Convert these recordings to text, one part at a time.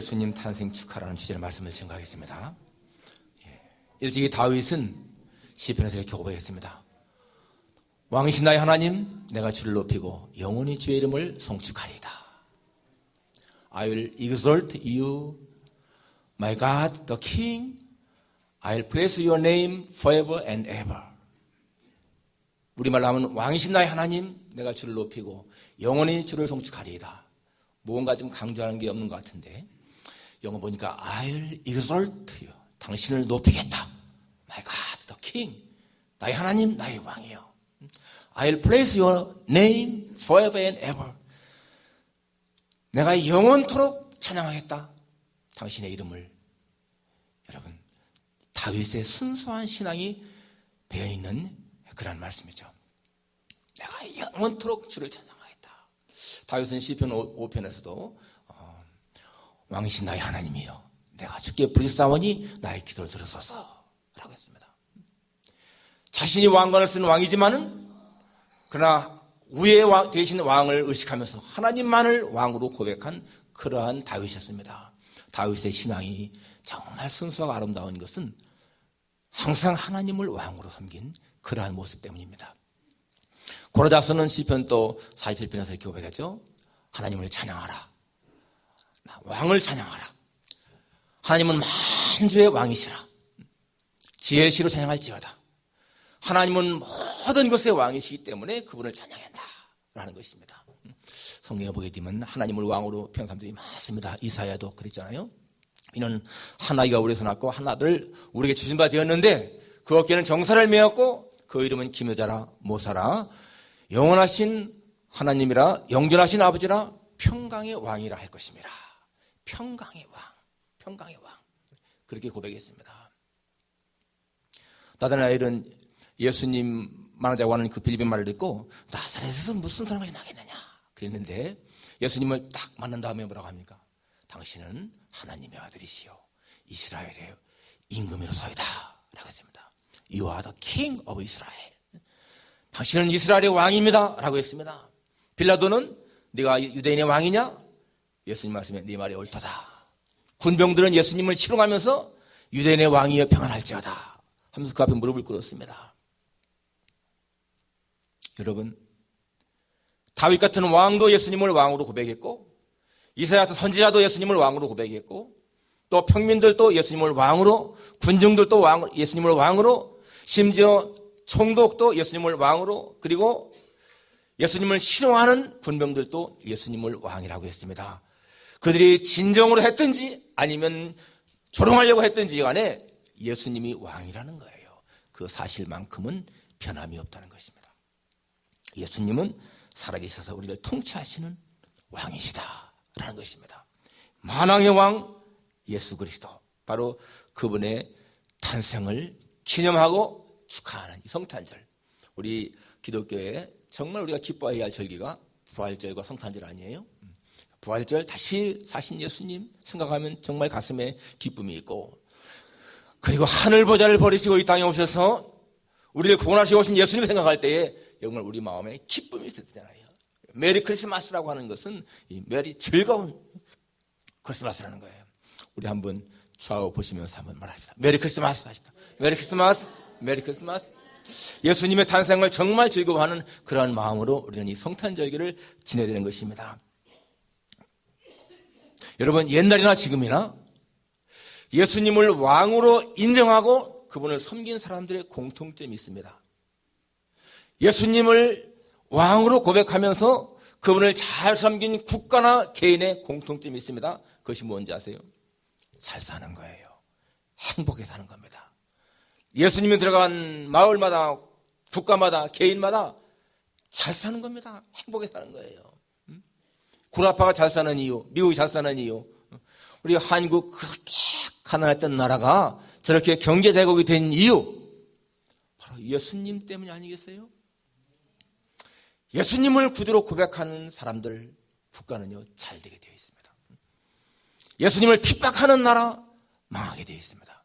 예수님 탄생 축하라는 주제의 말씀을 증거하겠습니다. 일찍이 다윗은 시편에서 이렇게 고백했습니다. 왕이신 나의 하나님, 내가 주를 높이고 영원히 주의 이름을 송축하리이다. I will exalt you, my God, the King. I will praise your name forever and ever. 우리말로 하면 왕이신 나의 하나님, 내가 주를 높이고 영원히 주를 송축하리이다. 뭔가 좀 강조하는 게 없는 것 같은데 영어 보니까 I will exalt you. 당신을 높이겠다. My God, the King. 나의 하나님, 나의 왕이요. I will praise your name forever and ever. 내가 영원토록 찬양하겠다. 당신의 이름을. 여러분, 다윗의 순수한 신앙이 배어있는 그런 말씀이죠. 내가 영원토록 주를 찬양하겠다. 다윗은 시편 5편에서도 왕이신 나의 하나님이여, 내가 주께 부르짖사오니 나의 기도를 들으소서 라고 했습니다. 자신이 왕관을 쓴 왕이지만은 그러나 위에 되신 왕을 의식하면서 하나님만을 왕으로 고백한 그러한 다윗이었습니다. 다윗의 신앙이 정말 순수하고 아름다운 것은 항상 하나님을 왕으로 섬긴 그러한 모습 때문입니다. 고라다서는 시편 또 47편에서 이렇게 고백하죠. 하나님을 찬양하라. 왕을 찬양하라. 하나님은 만주의 왕이시라. 지혜의 시로 찬양할지어다. 하나님은 모든 것의 왕이시기 때문에 그분을 찬양한다 라는 것입니다. 성경에 보게 되면 하나님을 왕으로 표현한 사람들이 많습니다. 이사야도 그랬잖아요. 이는 한 아이가 우리에서 낳고 한 아들 우리에게 주신 바 되었는데 그 어깨는 정사를 메었고 그 이름은 기묘자라 모사라 영원하신 하나님이라 영존하신 아버지라 평강의 왕이라 할 것입니다. 평강의 왕, 평강의 왕. 그렇게 고백했습니다. 나다나엘은 예수님 만나자고 하는 그 빌립의 말을 듣고 나사렛에서 무슨 사람이 나겠느냐 그랬는데 예수님을 딱 만난 다음에 뭐라고 합니까? 당신은 하나님의 아들이시요 이스라엘의 임금이로소이다 라고 했습니다. You are the king of Israel. 당신은 이스라엘의 왕입니다 라고 했습니다. 빌라도는 네가 유대인의 왕이냐? 예수님 말씀에 네 말이 옳도다. 군병들은 예수님을 치롱하면서 유대인의 왕이여 평안할지어다 하면서 그 앞에 무릎을 꿇었습니다. 여러분, 다윗 같은 왕도 예수님을 왕으로 고백했고 이사야 같은 선지자도 예수님을 왕으로 고백했고 또 평민들도 예수님을 왕으로, 군중들도 예수님을 왕으로, 심지어 총독도 예수님을 왕으로, 그리고 예수님을 신뢰하는 군병들도 예수님을 왕이라고 했습니다. 그들이 진정으로 했든지 아니면 조롱하려고 했든지 간에 예수님이 왕이라는 거예요. 그 사실만큼은 변함이 없다는 것입니다. 예수님은 살아계셔서 우리를 통치하시는 왕이시다라는 것입니다. 만왕의 왕 예수 그리스도, 바로 그분의 탄생을 기념하고 축하하는 이 성탄절. 우리 기독교에 정말 우리가 기뻐해야 할 절기가 부활절과 성탄절 아니에요? 부활절 다시 사신 예수님 생각하면 정말 가슴에 기쁨이 있고, 그리고 하늘 보좌를 버리시고 이 땅에 오셔서 우리를 구원하시고 오신 예수님 생각할 때에 정말 우리 마음에 기쁨이 있었잖아요. 메리 크리스마스라고 하는 것은 이 메리 즐거운 크리스마스라는 거예요. 우리 한번 좌우 보시면서 한번 말합시다. 메리 크리스마스 하십시다. 메리 크리스마스, 메리 크리스마스. 예수님의 탄생을 정말 즐거워하는 그러한 마음으로 우리는 이 성탄절기를 지내야 되는 것입니다. 여러분, 옛날이나 지금이나 예수님을 왕으로 인정하고 그분을 섬긴 사람들의 공통점이 있습니다. 예수님을 왕으로 고백하면서 그분을 잘 섬긴 국가나 개인의 공통점이 있습니다. 그것이 뭔지 아세요? 잘 사는 거예요. 행복하게 사는 겁니다. 예수님이 들어간 마을마다, 국가마다, 개인마다 잘 사는 겁니다. 행복하게 사는 거예요. 구라파가 잘 사는 이유, 미국이 잘 사는 이유, 우리 한국 그렇게 가난했던 나라가 저렇게 경제대국이 된 이유, 바로 예수님 때문이 아니겠어요? 예수님을 구주로 고백하는 사람들, 국가는요, 잘 되게 되어 있습니다. 예수님을 핍박하는 나라, 망하게 되어 있습니다.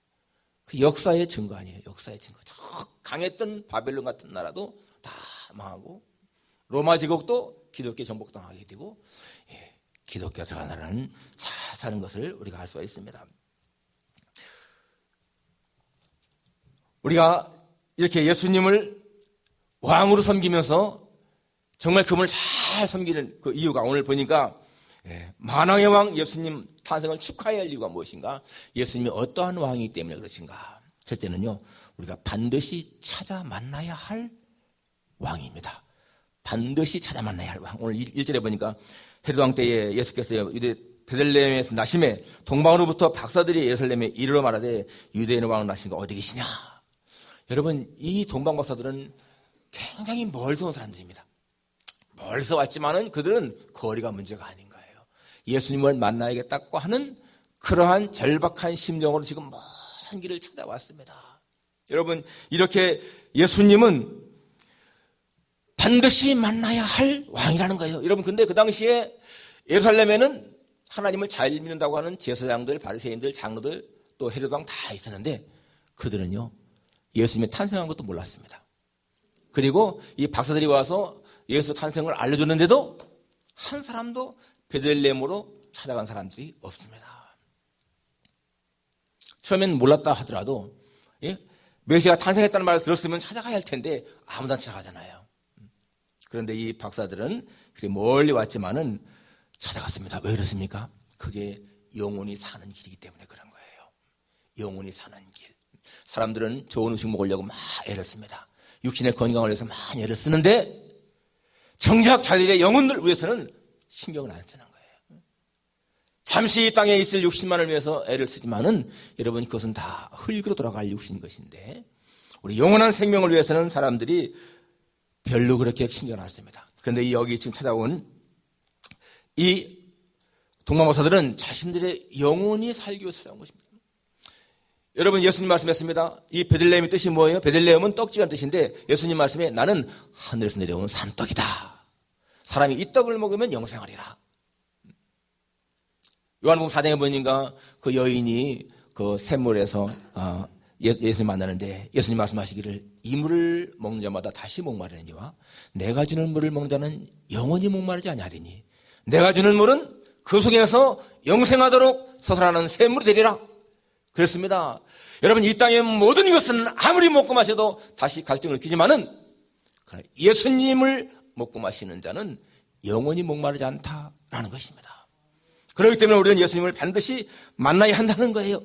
그 역사의 증거 아니에요. 역사의 증거. 저 강했던 바벨론 같은 나라도 다 망하고, 로마 제국도 기독교 정복당하게 되고, 기독교 들어가는 사는 것을 우리가 알 수가 있습니다. 우리가 이렇게 예수님을 왕으로 섬기면서 정말 그분을 잘 섬기는 그 이유가 오늘 보니까 만왕의 왕 예수님 탄생을 축하해야 할 이유가 무엇인가? 예수님이 어떠한 왕이기 때문에 그것인가? 첫째는요, 우리가 반드시 찾아 만나야 할 왕입니다. 반드시 찾아 만나야 할 왕. 오늘 1절에 보니까 헤롯 왕 때에 예수께서 유대 베들레헴에서 나심에 동방으로부터 박사들이 예루살렘에 이르러 말하되 유대인의 왕은 나신 거 어디 계시냐? 여러분, 이 동방 박사들은 굉장히 멀서 온 사람들입니다. 멀서 왔지만은 그들은 거리가 문제가 아닌 거예요. 예수님을 만나야겠다고 하는 그러한 절박한 심정으로 지금 먼 길을 찾아왔습니다. 여러분, 이렇게 예수님은 반드시 만나야 할 왕이라는 거예요. 여러분, 근데 그 당시에 예루살렘에는 하나님을 잘 믿는다고 하는 제사장들, 바리새인들, 장로들, 또 헤롯 왕 다 있었는데 그들은요, 예수님이 탄생한 것도 몰랐습니다. 그리고 이 박사들이 와서 예수 탄생을 알려줬는데도 한 사람도 베들레헴으로 찾아간 사람들이 없습니다. 처음엔 몰랐다 하더라도 메시아가 탄생했다는 말을 들었으면 찾아가야 할 텐데 아무도 안 찾아가잖아요. 그런데 이 박사들은 그렇게 멀리 왔지만은 찾아갔습니다. 왜 그렇습니까? 그게 영혼이 사는 길이기 때문에 그런 거예요. 영혼이 사는 길. 사람들은 좋은 음식 먹으려고 막 애를 씁니다. 육신의 건강을 위해서 많이 애를 쓰는데 정작 자기들의 영혼을 위해서는 신경을 안 쓰는 거예요. 잠시 이 땅에 있을 육신만을 위해서 애를 쓰지만은 여러분, 그것은 다 흙으로 돌아갈 육신인 것인데 우리 영원한 생명을 위해서는 사람들이 별로 그렇게 신경을 안 씁니다. 그런데 여기 지금 찾아온 이 동방박사들은 자신들의 영혼이 살기 위해서 찾아온 것입니다. 여러분, 예수님 말씀했습니다. 이 베들레헴의 뜻이 뭐예요? 베들레헴은 떡집이라는 뜻인데 예수님 말씀에 나는 하늘에서 내려온 산떡이다. 사람이 이 떡을 먹으면 영생하리라. 요한복음 4장에 보니까 그 여인이 그 샘물에서 예수님 만나는데 예수님 말씀하시기를 이 물을 먹는 자마다 다시 목마르니와 내가 주는 물을 먹는 자는 영원히 목마르지 아니하리니 내가 주는 물은 그 속에서 영생하도록 솟아나는 샘물이 되리라. 그렇습니다. 여러분, 이 땅의 모든 것은 아무리 먹고 마셔도 다시 갈증을 느끼지만은 예수님을 먹고 마시는 자는 영원히 목마르지 않다라는 것입니다. 그렇기 때문에 우리는 예수님을 반드시 만나야 한다는 거예요.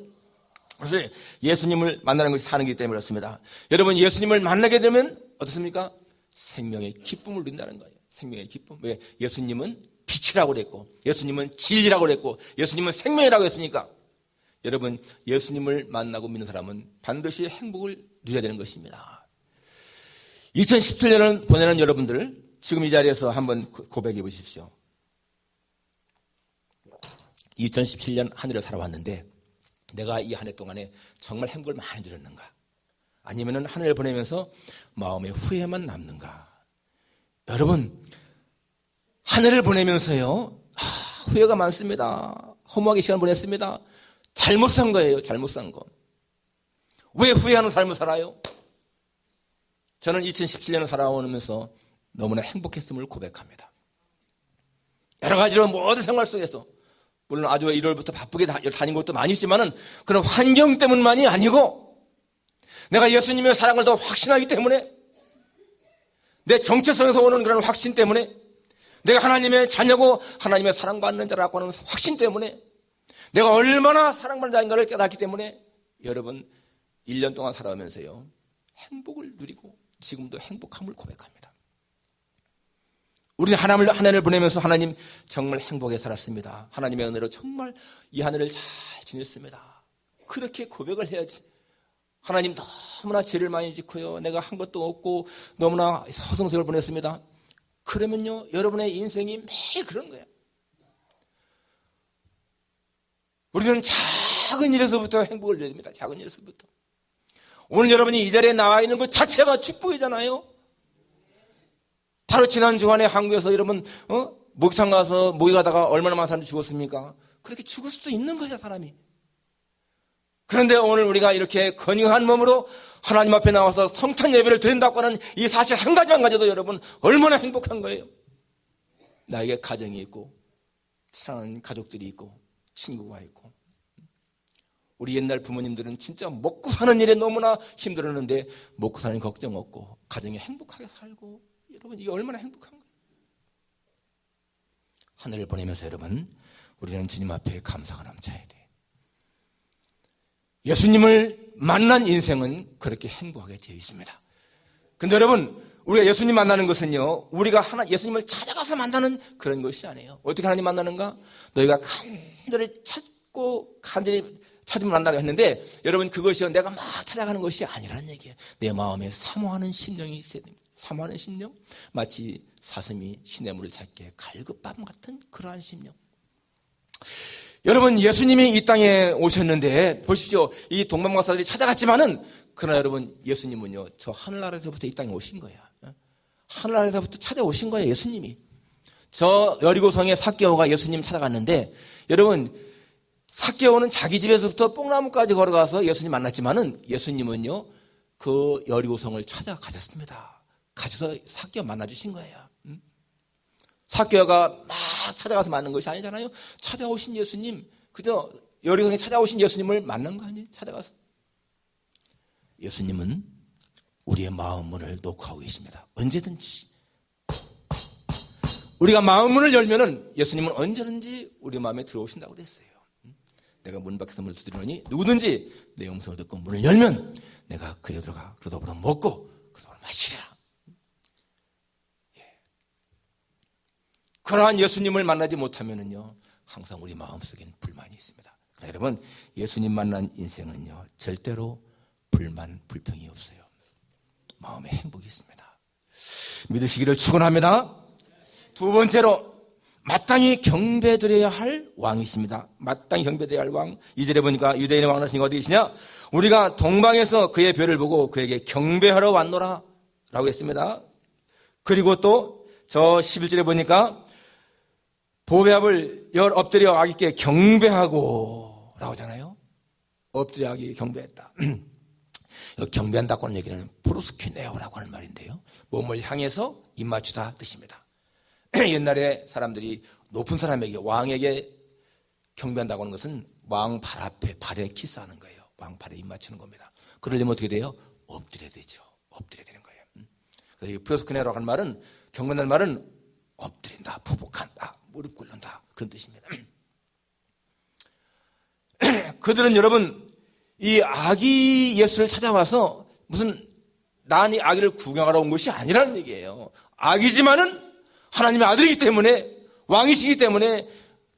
그래서 예수님을 만나는 것이 사는 것이기 때문에 그렇습니다. 여러분, 예수님을 만나게 되면 어떻습니까? 생명의 기쁨을 누린다는 거예요. 생명의 기쁨. 왜? 예수님은 빛이라고 그랬고 예수님은 진리라고 그랬고 예수님은 생명이라고 했으니까 여러분, 예수님을 만나고 믿는 사람은 반드시 행복을 누려야 되는 것입니다. 2017년을 보내는 여러분들, 지금 이 자리에서 한번 고백해 보십시오. 2017년 한 해를 살아왔는데 내가 이 한 해 동안에 정말 행복을 많이 누렸는가? 아니면 한 해를 보내면서 마음에 후회만 남는가? 여러분, 한 해를 보내면서요, 후회가 많습니다. 허무하게 시간 보냈습니다. 잘못 산 거예요. 잘못 산 거. 왜 후회하는 삶을 살아요? 저는 2017년을 살아오면서 너무나 행복했음을 고백합니다. 여러 가지로 모든 생활 속에서 물론 아주 1월부터 바쁘게 다닌 것도 많이 있지만은 그런 환경 때문만이 아니고 내가 예수님의 사랑을 더 확신하기 때문에 내 정체성에서 오는 그런 확신 때문에 내가 하나님의 자녀고 하나님의 사랑받는 자라고 하는 확신 때문에 내가 얼마나 사랑받는 자인가를 깨닫기 때문에 여러분 1년 동안 살아오면서요 행복을 누리고 지금도 행복함을 고백합니다. 우리는 한 해를 보내면서 하나님 정말 행복하게 살았습니다. 하나님의 은혜로 정말 이 한 해를 잘 지냈습니다. 그렇게 고백을 해야지. 하나님 너무나 죄를 많이 짓고요. 내가 한 것도 없고 너무나 허송세월을 보냈습니다. 그러면요 여러분의 인생이 매일 그런 거예요. 우리는 작은 일에서부터 행복을 누려야 됩니다. 작은 일에서부터. 오늘 여러분이 이 자리에 나와 있는 것 자체가 축복이잖아요. 바로 지난 주간에 한국에서 여러분 목욕탕 가서 목욕 하다가 얼마나 많은 사람들이 죽었습니까? 그렇게 죽을 수도 있는 거예요, 사람이. 그런데 오늘 우리가 이렇게 건강한 몸으로 하나님 앞에 나와서 성탄 예배를 드린다고 하는 이 사실 한 가지만 가져도 여러분 얼마나 행복한 거예요. 나에게 가정이 있고 사랑하는 가족들이 있고 친구가 있고, 우리 옛날 부모님들은 진짜 먹고 사는 일에 너무나 힘들었는데 먹고 사는 걱정 없고 가정이 행복하게 살고, 여러분 이게 얼마나 행복한가요? 하늘을 보내면서 여러분, 우리는 주님 앞에 감사가 넘쳐야 돼. 예수님을 만난 인생은 그렇게 행복하게 되어 있습니다. 근데 여러분, 우리가 예수님 만나는 것은요, 우리가 예수님을 찾아가서 만나는 그런 것이 아니에요. 어떻게 하나님 만나는가? 너희가 간절히 찾고 간절히 찾으면 만나고 했는데, 여러분 그것이요, 내가 막 찾아가는 것이 아니라는 얘기예요. 내 마음에 사모하는 심령이 있어야 됩니다. 사모하는 심령, 마치 사슴이 시냇물을 찾기에 갈급밤 같은 그러한 심령. 여러분, 예수님이 이 땅에 오셨는데 보십시오. 이 동방박사들이 찾아갔지만은, 그러나 여러분, 예수님은요, 저 하늘나라에서부터 이 땅에 오신 거예요. 하늘나라에서부터 찾아오신 거예요, 예수님이. 저 여리고성의 삭개오가 예수님 찾아갔는데, 여러분, 삭개오는 자기 집에서부터 뽕나무까지 걸어가서 예수님 만났지만은, 예수님은요, 그 여리고성을 찾아가셨습니다. 가셔서 삭개오 만나주신 거예요. 삭개오가 막 찾아가서 만난 것이 아니잖아요. 찾아오신 예수님, 그저 여리고성에 찾아오신 예수님을 만난 거 아니에요? 찾아가서. 예수님은 우리의 마음 문을 노크하고 계십니다. 언제든지. 우리가 마음 문을 열면은 예수님은 언제든지 우리 마음에 들어오신다고 그랬어요. 내가 문 밖에서 문을 두드리노니 누구든지 내 음성을 듣고 문을 열면 내가 그에 들어가 그러더불어 먹고 그러더불어 마시리라. 그러한 예수님을 만나지 못하면은요, 항상 우리 마음속엔 불만이 있습니다. 그러나 여러분, 예수님 만난 인생은요, 절대로 불만, 불평이 없어요. 마음에 행복이 있습니다. 믿으시기를 축원합니다. 두 번째로, 마땅히 경배드려야 할 왕이십니다. 마땅히 경배드려야 할 왕. 2절에 보니까 유대인의 왕 하시니까 어디 계시냐? 우리가 동방에서 그의 별을 보고 그에게 경배하러 왔노라 라고 했습니다. 그리고 또 저 11절에 보니까 보배 앞을 엎드려 아기께 경배하고 라고 하잖아요. 엎드려 아기께 경배했다. 경배한다고 하는 얘기는 프로스퀴네오라고 하는 말인데요, 몸을 향해서 입맞추다 뜻입니다. 옛날에 사람들이 높은 사람에게, 왕에게 경배한다고 하는 것은 왕 발 앞에 발에 키스하는 거예요. 왕 발에 입맞추는 겁니다. 그러려면 어떻게 돼요? 엎드려야 되죠. 엎드려야 되는 거예요. 그래서 이 프로스퀴네오라고 하는 말은, 경배한다는 말은 엎드린다, 부복한다, 무릎 꿇는다, 그런 뜻입니다. 그들은 여러분, 이 아기 예수를 찾아와서 무슨 난 이 아기를 구경하러 온 것이 아니라는 얘기예요. 아기지만은 하나님의 아들이기 때문에, 왕이시기 때문에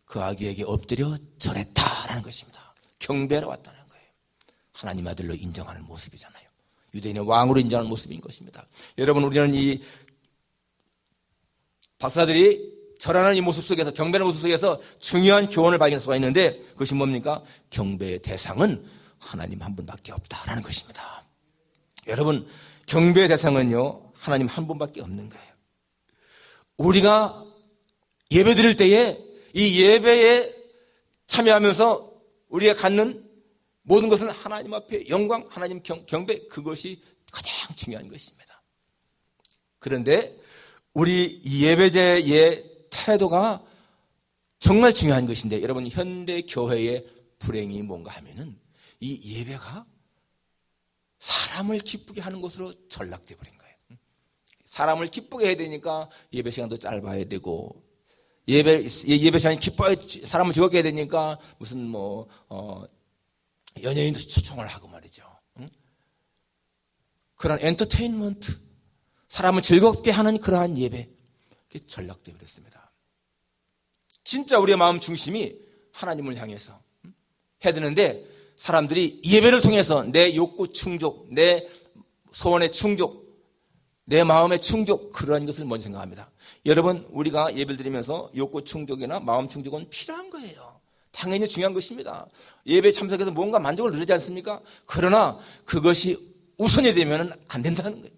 그 아기에게 엎드려 절했다라는 것입니다. 경배하러 왔다는 거예요. 하나님의 아들로 인정하는 모습이잖아요. 유대인의 왕으로 인정하는 모습인 것입니다. 여러분, 우리는 이 박사들이 절하는 이 모습 속에서, 경배하는 모습 속에서 중요한 교훈을 발견할 수가 있는데, 그것이 뭡니까? 경배의 대상은 하나님 한 분밖에 없다라는 것입니다. 여러분, 경배의 대상은요, 하나님 한 분밖에 없는 거예요. 우리가 예배 드릴 때에 이 예배에 참여하면서 우리가 갖는 모든 것은 하나님 앞에 영광, 하나님 경배, 그것이 가장 중요한 것입니다. 그런데 우리 예배자의 태도가 정말 중요한 것인데, 여러분, 현대 교회의 불행이 뭔가 하면은 이 예배가 사람을 기쁘게 하는 것으로 전락돼 버린 거예요. 사람을 기쁘게 해야 되니까 예배 시간도 짧아야 되고, 예배 시간이 기뻐야, 사람을 즐겁게 해야 되니까 무슨 연예인도 초청을 하고 말이죠. 그런 엔터테인먼트, 사람을 즐겁게 하는 그러한 예배, 그게 전락돼 버렸습니다. 진짜 우리의 마음 중심이 하나님을 향해서 해야 되는데, 사람들이 예배를 통해서 내 욕구 충족, 내 소원의 충족, 내 마음의 충족, 그러한 것을 먼저 생각합니다. 여러분, 우리가 예배를 드리면서 욕구 충족이나 마음 충족은 필요한 거예요. 당연히 중요한 것입니다. 예배에 참석해서 뭔가 만족을 누리지 않습니까? 그러나 그것이 우선이 되면 안 된다는 거예요.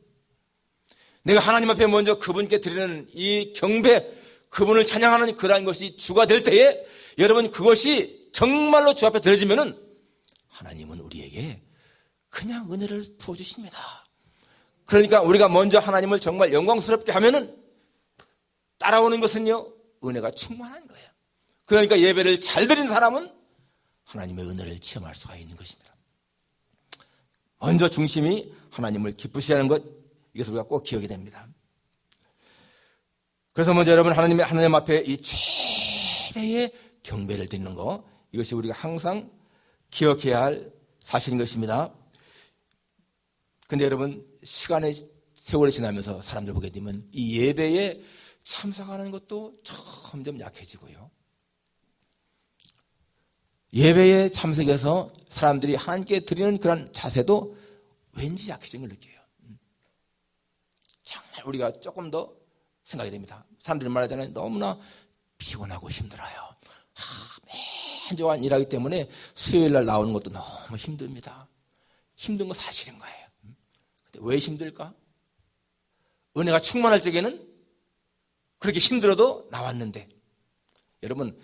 내가 하나님 앞에 먼저 그분께 드리는 이 경배, 그분을 찬양하는 그러한 것이 주가 될 때에, 여러분, 그것이 정말로 주 앞에 드려지면은 하나님은 우리에게 그냥 은혜를 부어주십니다. 그러니까 우리가 먼저 하나님을 정말 영광스럽게 하면은 따라오는 것은요, 은혜가 충만한 거예요. 그러니까 예배를 잘 드린 사람은 하나님의 은혜를 체험할 수가 있는 것입니다. 먼저 중심이 하나님을 기쁘시게 하는 것, 이것을 우리가 꼭 기억해야 됩니다. 그래서 먼저 여러분 하나님 앞에 이 최대의 경배를 드리는 것, 이것이 우리가 항상 기억해야 할 사실인 것입니다. 근데 여러분 세월이 지나면서 사람들 보게 되면 이 예배에 참석하는 것도 점점 약해지고요. 예배에 참석해서 사람들이 하나님께 드리는 그런 자세도 왠지 약해진 걸 느껴요. 정말 우리가 조금 더 생각이 됩니다. 사람들이 말하잖아요. 너무나 피곤하고 힘들어요. 매일 동안 일하기 때문에 수요일 날 나오는 것도 너무 힘듭니다. 힘든 건 사실인 거예요. 근데 왜 힘들까? 은혜가 충만할 적에는 그렇게 힘들어도 나왔는데, 여러분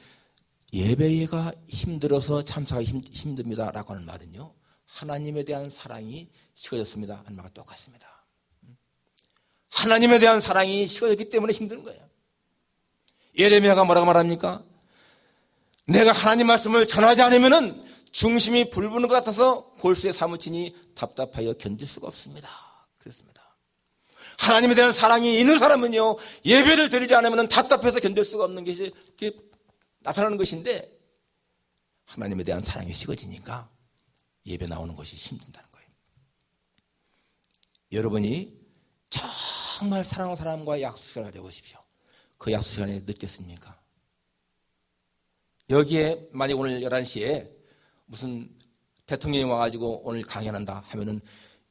예배가 힘들어서 참석하기 힘듭니다 라고 하는 말은요, 하나님에 대한 사랑이 식어졌습니다 하는 말과 똑같습니다. 하나님에 대한 사랑이 식어졌기 때문에 힘든 거예요. 예레미야가 뭐라고 말합니까? 내가 하나님 말씀을 전하지 않으면 중심이 불붙는 것 같아서 골수에 사무치니 답답하여 견딜 수가 없습니다. 그렇습니다. 하나님에 대한 사랑이 있는 사람은요, 예배를 드리지 않으면 답답해서 견딜 수가 없는 것이 나타나는 것인데, 하나님에 대한 사랑이 식어지니까 예배 나오는 것이 힘든다는 거예요. 여러분이 정말 사랑하는 사람과 약속 시간을 가져보십시오. 그 약속 시간에 늦겠습니까? 여기에 만약 오늘 11시에 무슨 대통령이 와가지고 오늘 강연한다 하면은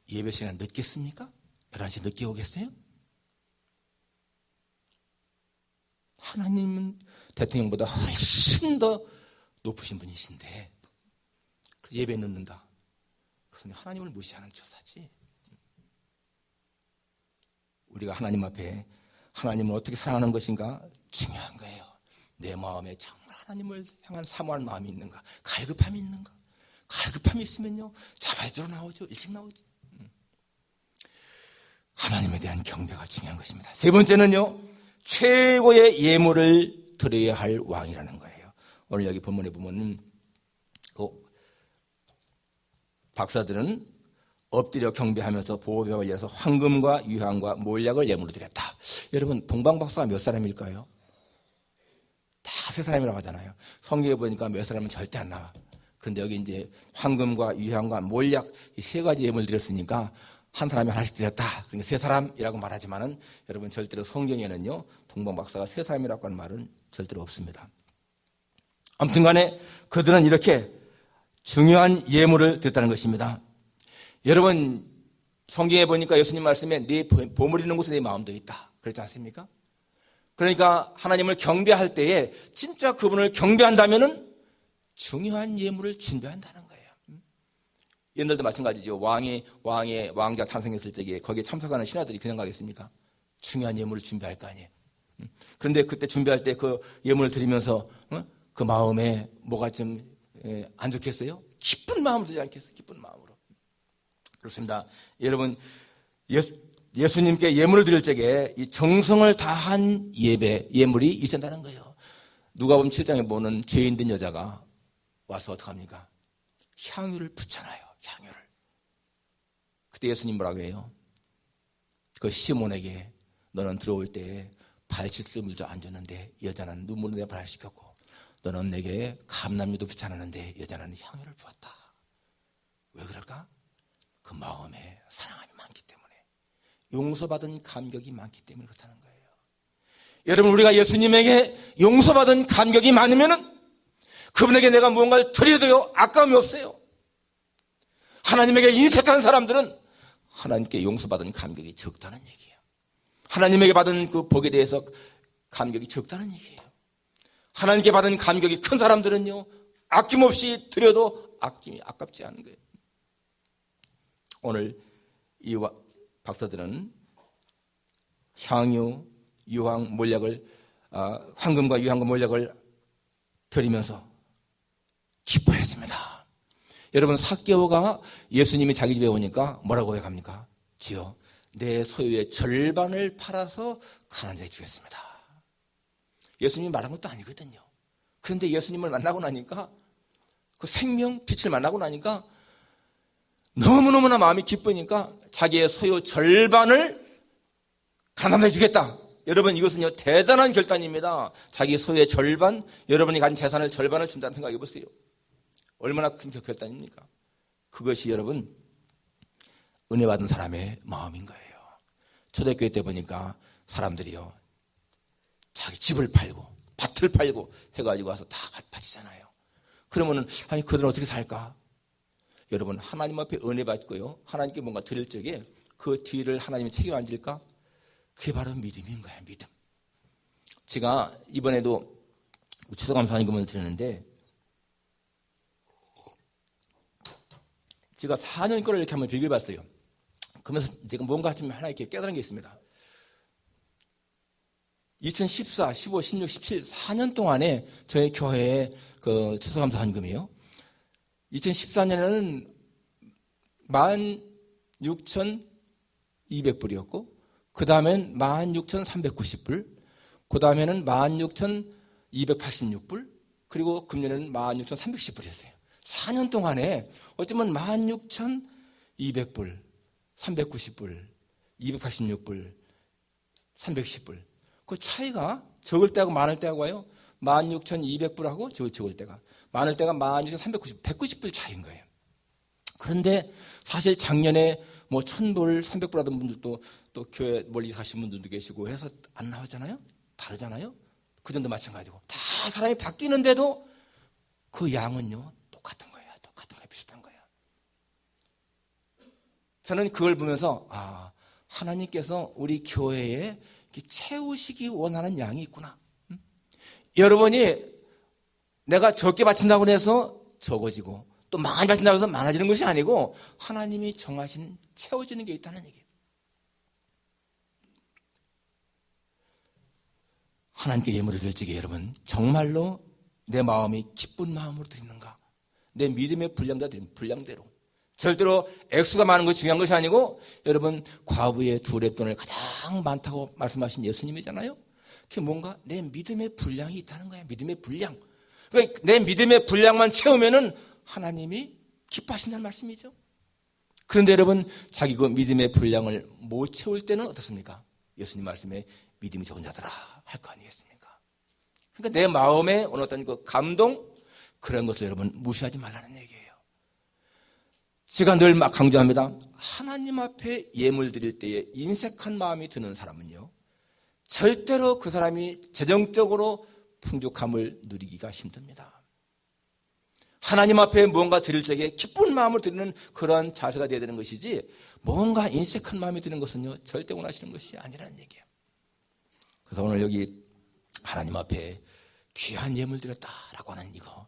예배 시간 늦겠습니까? 11시 늦게 오겠어요? 하나님은 대통령보다 훨씬 더 높으신 분이신데 예배 늦는다. 그것은 하나님을 무시하는 처사지. 우리가 하나님 앞에 하나님을 어떻게 사랑하는 것인가 중요한 거예요. 내 마음에 정말 하나님을 향한 사모할 마음이 있는가, 갈급함이 있는가. 갈급함이 있으면요 자발적으로 나오죠. 일찍 나오죠. 하나님에 대한 경배가 중요한 것입니다. 세 번째는요, 최고의 예물을 드려야 할 왕이라는 거예요. 오늘 여기 본문에 보면 박사들은 엎드려 경배하면서 보호벽을 열어서 황금과 유향과 몰약을 예물로 드렸다. 여러분 동방박사가 몇 사람일까요? 다 세 사람이라고 하잖아요. 성경에 보니까 몇 사람은 절대 안 나와. 그런데 여기 이제 황금과 유향과 몰약 이 세 가지 예물을 드렸으니까 한 사람이 하나씩 드렸다. 그러니까 세 사람이라고 말하지만은 여러분 절대로 성경에는요 동방박사가 세 사람이라고 하는 말은 절대로 없습니다. 아무튼 간에 그들은 이렇게 중요한 예물을 드렸다는 것입니다. 여러분 성경에 보니까 예수님 말씀에 네 보물 있는 곳에 네 마음도 있다 그렇지 않습니까? 그러니까 하나님을 경배할 때에 진짜 그분을 경배한다면은 중요한 예물을 준비한다는 거예요. 옛날도 마찬가지죠. 왕자 탄생했을 적에 거기에 참석하는 신하들이 그냥 가겠습니까? 중요한 예물을 준비할 거 아니에요. 그런데 그때 준비할 때 그 예물을 드리면서 그 마음에 뭐가 좀 안 좋겠어요? 기쁜 마음으로 되지 않겠어요? 기쁜 마음으로. 그렇습니다. 여러분 예수님께 예물을 드릴 적에 이 정성을 다한 예물이 있었다는 거예요. 누가복음 7장에 보는 죄인 된 여자가 와서 어떡합니까? 향유를 붙여놔요. 향유를. 그때 예수님 뭐라고 해요? 그 시몬에게 너는 들어올 때에 발 씻을 물도 안 줬는데 여자는 눈물로 내 발을 씻겼고 너는 내게 감람유도 붙여놨는데 여자는 향유를 부었다. 왜 그럴까? 그 마음에 사랑함이 많기 때문에, 용서받은 감격이 많기 때문에 그렇다는 거예요. 여러분 우리가 예수님에게 용서받은 감격이 많으면은 그분에게 내가 무언가를 드려도요 아까움이 없어요. 하나님에게 인색하는 사람들은 하나님께 용서받은 감격이 적다는 얘기예요. 하나님에게 받은 그 복에 대해서 감격이 적다는 얘기예요. 하나님께 받은 감격이 큰 사람들은요 아낌없이 드려도 아깝지 않은 거예요. 오늘 이 박사들은 향유, 유황, 몰약을 황금과 유황과 몰약을 드리면서 기뻐했습니다. 여러분 삭개오가 예수님이 자기 집에 오니까 뭐라고 고백합니까? 주여 내 소유의 절반을 팔아서 가난자에게 주겠습니다. 예수님이 말한 것도 아니거든요. 그런데 예수님을 만나고 나니까, 그 생명, 빛을 만나고 나니까 너무너무나 마음이 기쁘니까 자기의 소유 절반을 가난해 주겠다. 여러분, 이것은요 대단한 결단입니다. 자기 소유의 절반, 여러분이 가진 재산을 절반을 준다는 생각해 보세요. 얼마나 큰 결단입니까? 그것이 여러분 은혜 받은 사람의 마음인 거예요. 초대교회 때 보니까 사람들이요 자기 집을 팔고 밭을 팔고 해가지고 와서 다 바치잖아요. 그러면은 아니 그들은 어떻게 살까? 여러분, 하나님 앞에 은혜 받고요 하나님께 뭔가 드릴 적에 그 뒤를 하나님이 책임 안 질까? 그게 바로 믿음인 거야. 믿음. 제가 이번에도 추수감사헌금을 드렸는데 제가 4년 거를 이렇게 한번 비교해봤어요. 그러면서 제가 뭔가 좀 하나 이렇게 깨달은 게 있습니다. 2014, 15, 16, 17, 4년 동안에 저희 교회의 그 추수감사헌금이요. 2014년에는 16,200불이었고, 그 다음엔 16,390불, 그 다음에는 16,286불, 그리고 금년에는 16,310불이었어요. 4년 동안에 어쩌면 16,200불, 390불, 286불, 310불. 그 차이가 적을 때하고 많을 때하고요. 16,200불하고 적을 때가. 많을 때가 16,390불, 190불 차이인 거예요. 그런데 사실 작년에 뭐 1,000불, 300불 하던 분들도 또 교회 멀리 사신 분들도 계시고 해서 안 나왔잖아요? 다르잖아요? 그전도 마찬가지고. 다 사람이 바뀌는데도 그 양은요, 똑같은 거예요. 똑같은 거예요. 비슷한 거예요. 저는 그걸 보면서, 아, 하나님께서 우리 교회에 채우시기 원하는 양이 있구나. 여러분이 내가 적게 바친다고 해서 적어지고 또 많이 바친다고 해서 많아지는 것이 아니고 하나님이 정하시는 채워지는 게 있다는 얘기예요. 하나님께 예물을 드릴 적에 여러분 정말로 내 마음이 기쁜 마음으로 드리는가? 내 믿음의 분량대로 드리는 분량대로. 절대로 액수가 많은 것이 중요한 것이 아니고 여러분 과부의 두 렙돈을 가장 많다고 말씀하신 예수님이잖아요. 그게 뭔가 내 믿음의 분량이 있다는 거예요. 믿음의 분량. 그러니까 내 믿음의 분량만 채우면은 하나님이 기뻐하신다는 말씀이죠. 그런데 여러분 자기 그 믿음의 분량을 못 채울 때는 어떻습니까? 예수님 말씀에 믿음이 적은 자들아 할 거 아니겠습니까? 그러니까 내 마음에 어떤 그 감동 그런 것을 여러분 무시하지 말라는 얘기예요. 제가 늘 막 강조합니다. 하나님 앞에 예물 드릴 때에 인색한 마음이 드는 사람은요 절대로 그 사람이 재정적으로 풍족함을 누리기가 힘듭니다. 하나님 앞에 뭔가 드릴 적에 기쁜 마음을 드리는 그러한 자세가 되어야 되는 것이지 뭔가 인색한 마음이 드는 것은요 절대 원하시는 것이 아니라는 얘기예요. 그래서 오늘 여기 하나님 앞에 귀한 예물 드렸다라고 하는 이거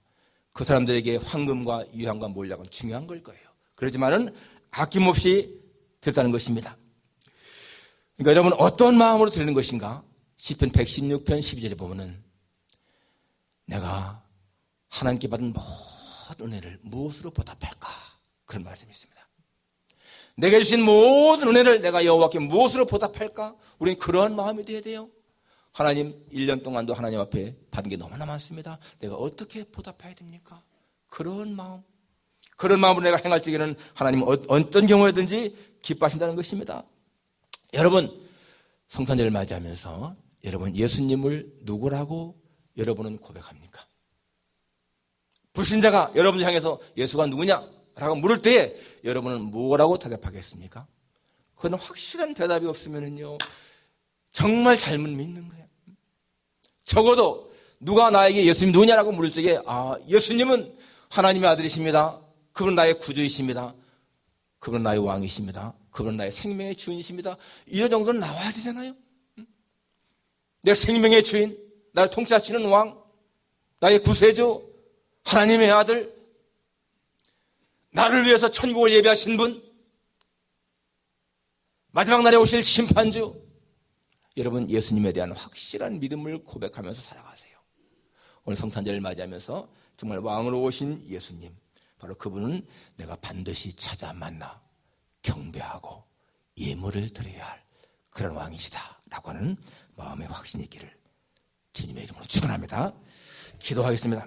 그 사람들에게 황금과 유향과 몰약은 중요한 걸 거예요. 그렇지만은 아낌없이 드렸다는 것입니다. 그러니까 여러분 어떤 마음으로 드리는 것인가? 시편 116편 12절에 보면은 내가 하나님께 받은 모든 은혜를 무엇으로 보답할까? 그런 말씀이 있습니다. 내게 주신 모든 은혜를 내가 여호와께 무엇으로 보답할까? 우리는 그런 마음이 되어야 돼요. 하나님 1년 동안도 하나님 앞에 받은 게 너무나 많습니다. 내가 어떻게 보답해야 됩니까? 그런 마음. 그런 마음으로 내가 행할 적에는 하나님은 어떤 경우에든지 기뻐하신다는 것입니다. 여러분 성탄절을 맞이하면서 여러분 예수님을 누구라고 여러분은 고백합니까? 불신자가 여러분을 향해서 예수가 누구냐라고 물을 때에 여러분은 뭐라고 대답하겠습니까? 그건 확실한 대답이 없으면요 정말 잘못 믿는 거예요. 적어도 누가 나에게 예수님 누구냐라고 물을 적에 아 예수님은 하나님의 아들이십니다. 그분은 나의 구주이십니다. 그분은 나의 왕이십니다. 그분은 나의 생명의 주인이십니다. 이런 정도는 나와야 되잖아요. 내 생명의 주인, 나를 통치하시는 왕, 나의 구세주, 하나님의 아들, 나를 위해서 천국을 예비하신 분, 마지막 날에 오실 심판주. 여러분 예수님에 대한 확실한 믿음을 고백하면서 살아가세요. 오늘 성탄절을 맞이하면서 정말 왕으로 오신 예수님, 바로 그분은 내가 반드시 찾아 만나 경배하고 예물을 드려야 할 그런 왕이시다 라고 하는 마음의 확신이 있기를 주님의 이름으로 축원합니다. 기도하겠습니다.